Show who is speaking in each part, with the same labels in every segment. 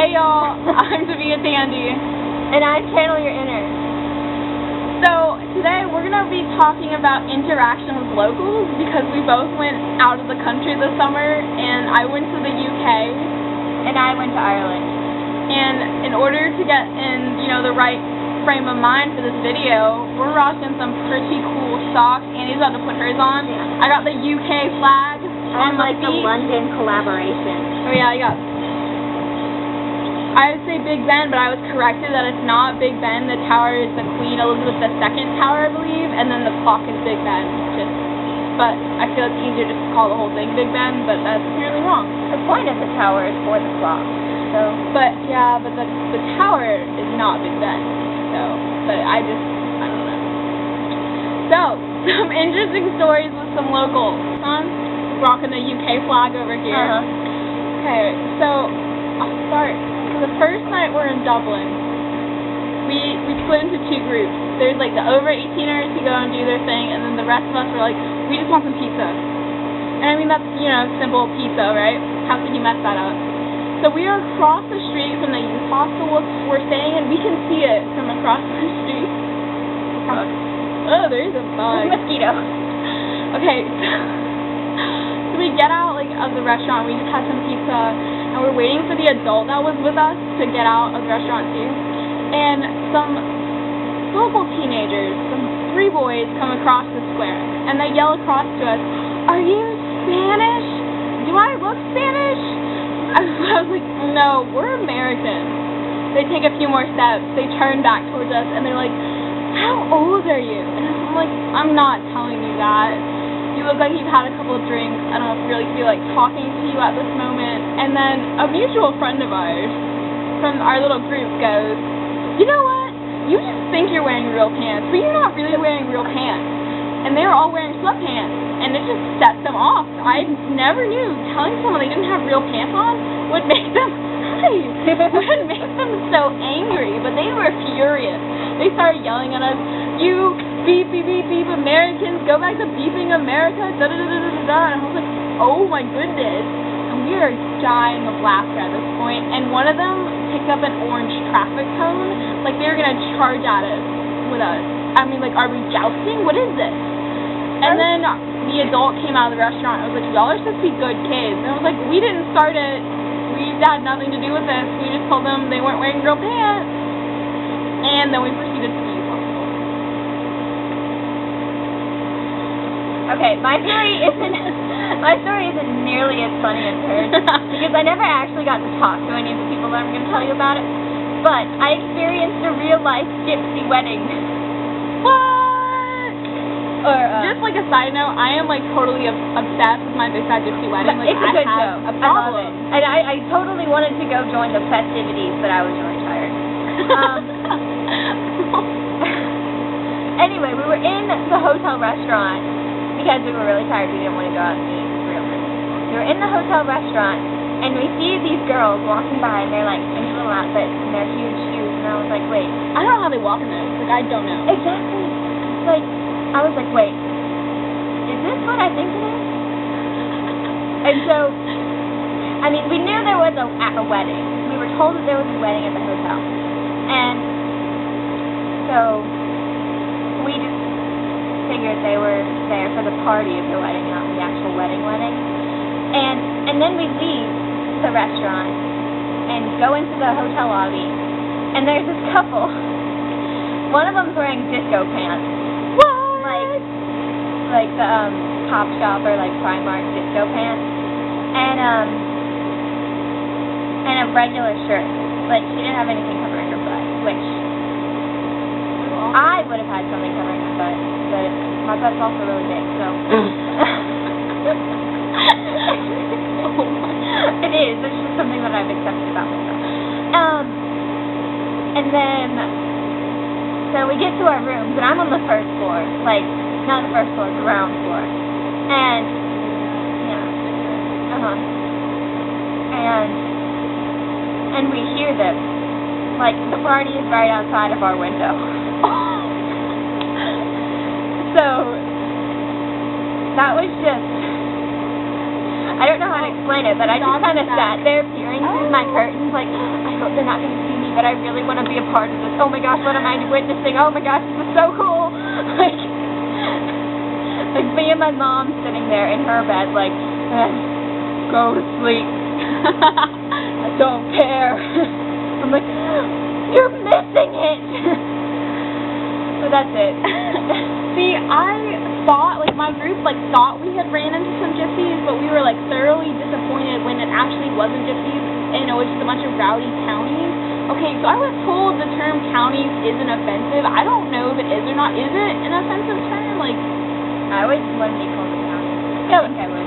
Speaker 1: Hey y'all, I'm ToBeATandy.
Speaker 2: And I'm ChannelYourInner.
Speaker 1: So today we're going to be talking about interaction with locals because we both went out of the country this summer, and I went to the UK.
Speaker 2: And I went to Ireland.
Speaker 1: And in order to get in, the right frame of mind for this video, we're rocking some pretty cool socks. Annie's about to put hers on.
Speaker 2: Yeah.
Speaker 1: I got the UK flag on my
Speaker 2: like
Speaker 1: feet.
Speaker 2: the London collaboration.
Speaker 1: Oh yeah, I would say Big Ben, but I was corrected that it's not Big Ben. The tower is the Queen Elizabeth II tower, I believe, and then the clock is Big Ben. But I feel it's easier just to call the whole thing Big Ben, but that's apparently wrong.
Speaker 2: The point of the tower is for the clock. So.
Speaker 1: But the tower is not Big Ben. So, but I don't know. So, some interesting stories with some locals. Rocking the UK flag over here. Okay, so I'll start. The first night we're in Dublin, we split into two groups. There's like the over 18ers who go and do their thing, and then the rest of us were like, we just want some pizza. And I mean, that's, simple pizza, right? How could you mess that up? So we are across the street from the youth hostel we're staying, and we can see it from across the street. Oh, there's a bug.
Speaker 2: Mosquito.
Speaker 1: Okay, so we get out of the restaurant, we just had some pizza, and we're waiting for the adult that was with us to get out of the restaurant too. And some local teenagers, some 3 boys, come across the square, and they yell across to us, "Are you Spanish? Do I look Spanish?" I was like, "No, we're American." They take a few more steps, they turn back towards us, and they're like, "How old are you?" And I'm like, "I'm not telling you that. You look like you've had a couple of drinks. I don't really feel like talking to you at this moment." And then a mutual friend of ours from our little group goes, "You know what? You just think you're wearing real pants, but you're not really wearing real pants." And they were all wearing sweatpants, and it just set them off. I never knew telling someone they didn't have real pants on would make them would make them so angry, but they were furious. They started yelling at us, "You beep, beep, beep, beep, Americans, go back to beeping America, da da da da da da." And I was like, oh my goodness. And we are dying of laughter at this point. And one of them picked up an orange traffic cone, like they were going to charge at us with us. I mean, like, are we jousting? What is this? And then the adult came out of the restaurant and was like, "Y'all are supposed to be good kids." And I was like, "We didn't start it. We had nothing to do with this. We just told them they weren't wearing real pants." And then we proceeded to use them.
Speaker 2: Okay, my story isn't nearly as funny as hers because I never actually got to talk to any of the people that I'm going to tell you about it. But I experienced a real life gypsy wedding.
Speaker 1: What?
Speaker 2: Or
Speaker 1: just like a side note, I am totally obsessed with my Big Fat Gypsy Wedding.
Speaker 2: It's a good show.
Speaker 1: A
Speaker 2: I love
Speaker 1: problem.
Speaker 2: it. And I totally wanted to go join the festivities, but I was really tired. Anyway, we were in the hotel restaurant because we were really tired. We didn't want to go out and eat real food. We were in the hotel restaurant, and we see these girls walking by, and they're in little outfits and their huge shoes. And I was like, wait.
Speaker 1: I don't know how they walk in those. I don't know.
Speaker 2: Exactly. I was like, wait, is this what I think it is? And so, I mean, we knew there was a wedding. We were told that there was a wedding at the hotel. And so, we just figured they were there for the party of the wedding, not the actual wedding. And then we leave the restaurant and go into the hotel lobby, and there's this couple. One of them's wearing disco pants. Like the Top Shop or Primark disco pants, and a regular shirt. She didn't have anything covering her butt, which I would have had something covering my butt, but my butt's also really big, so it is. It's just something that I've accepted about myself. And then so we get to our rooms, and I'm on the first floor, not the first floor, the ground floor. And, And we hear them. The party is right outside of our window. So, that was just... I don't know how to explain it, but I just kind of sat there peering through my curtains like, I hope they're not going to see me, but I really want to be a part of this. Oh my gosh, what am I witnessing? Oh my gosh, this is so cool. Like me and my mom sitting there in her bed like, go to sleep. I don't care. I'm like, you're missing it. So that's it.
Speaker 1: See, I thought, like, my group, like, thought we had ran into some gypsies, but we were, like, thoroughly disappointed when it actually wasn't gypsies, and it was just a bunch of rowdy townies. Okay, so I was told the term townies isn't offensive. I don't know if it is or not. Is it an offensive term? Like,
Speaker 2: I always wanted to be called a townie.
Speaker 1: Yeah,
Speaker 2: I think I would.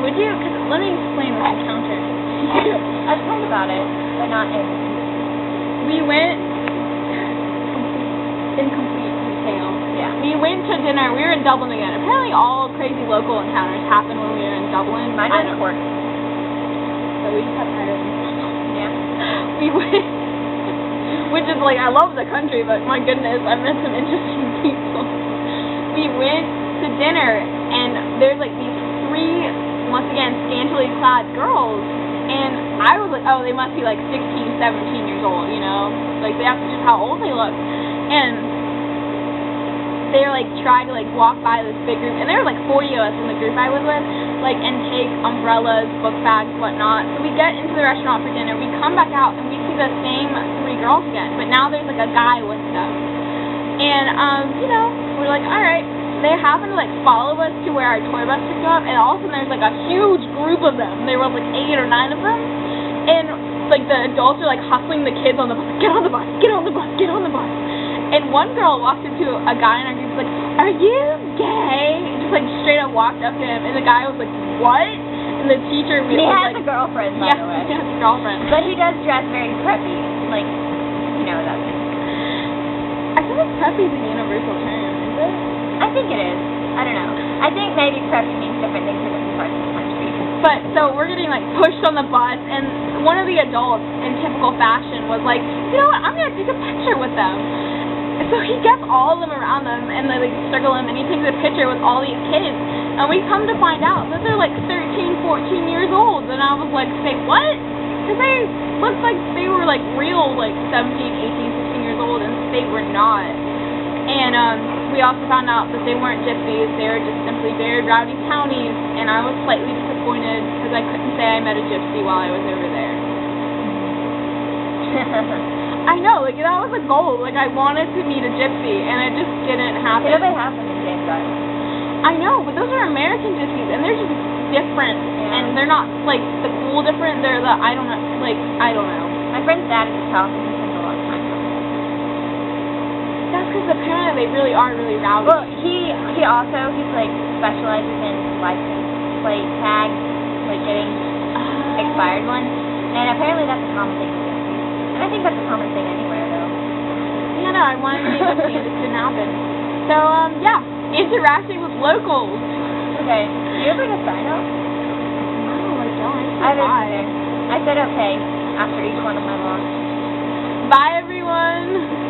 Speaker 1: Would you? Because let me explain this encounter.
Speaker 2: I've heard about it, but not in.
Speaker 1: We went in complete detail.
Speaker 2: Yeah.
Speaker 1: We went to dinner. We were in Dublin again. Apparently, all crazy local encounters happen when we were in Dublin.
Speaker 2: Mine was in Cork.
Speaker 1: So we just have Ireland.
Speaker 2: Yeah.
Speaker 1: We went, which is like, I love the country, but my goodness, I met some interesting people. We went to dinner, and there's like these three, once again, scantily clad girls. And I was like, oh, they must be like 16, 17 years old, you know? Like, that's just how old they look. And they like tried to like walk by this big group, and there were like 40 of us in the group I was with, like, and take umbrellas, book bags, whatnot. So we get into the restaurant for dinner, we come back out, and we see the same three girls again, but now there's like a guy with them. And, you know, we're like, alright. They happen to like follow us to where our tour bus picked up, and all of a sudden there's like a huge group of them. There were like 8 or 9 of them, and like the adults are like hustling the kids on the bus. Get on the bus! Get on the bus! Get on the bus! And one girl walked up to a guy in our group like, "Are you gay?" And just like straight up walked up to him, and the guy was like, "What?" And the teacher was
Speaker 2: he
Speaker 1: like,
Speaker 2: has a girlfriend, by the way.
Speaker 1: Yeah, he has a girlfriend.
Speaker 2: But he does dress very preppy, like, you know that thing.
Speaker 1: I feel like preppy is a universal term, is it?
Speaker 2: I think it is. I don't know. I think maybe preppy means different things for different parts of the country.
Speaker 1: But, so, we're getting, like, pushed on the bus, and one of the adults, in typical fashion, was like, you know what, I'm going to take a picture with them. And so he gets all of them around them, and they, like, circle him, and he takes a picture with all these kids. And we come to find out that they're, like, 13, 14 years old. And I was like, say, what? Because they looked like they were, like, real, like, 17, 18, 16 years old, and they were not. And we also found out that they weren't gypsies, they were just simply very rowdy townies, and I was slightly disappointed because I couldn't say I met a gypsy while I was over there. I know, like, that was a goal. Like, I wanted to meet a gypsy, and it just didn't happen.
Speaker 2: It never happened in James Island.
Speaker 1: I know, but those are American gypsies, and they're just different, and they're not, like, the cool different, they're the, I don't know, like, I don't know.
Speaker 2: My friend's dad is Italian, he spends a lot of time.
Speaker 1: That's because apparently they really are really rowdy.
Speaker 2: Well, he also, he's like, specializes in license plate tags, like getting expired ones, and apparently that's a common thing. And I think that's a common thing anywhere, though.
Speaker 1: Yeah, no, I wanted to be able to see it, just didn't happen. So, yeah, interacting with locals.
Speaker 2: Okay, do you ever bring a sign up?
Speaker 1: No, I don't.
Speaker 2: I haven't either. I said okay after each one of my walks.
Speaker 1: Bye, everyone.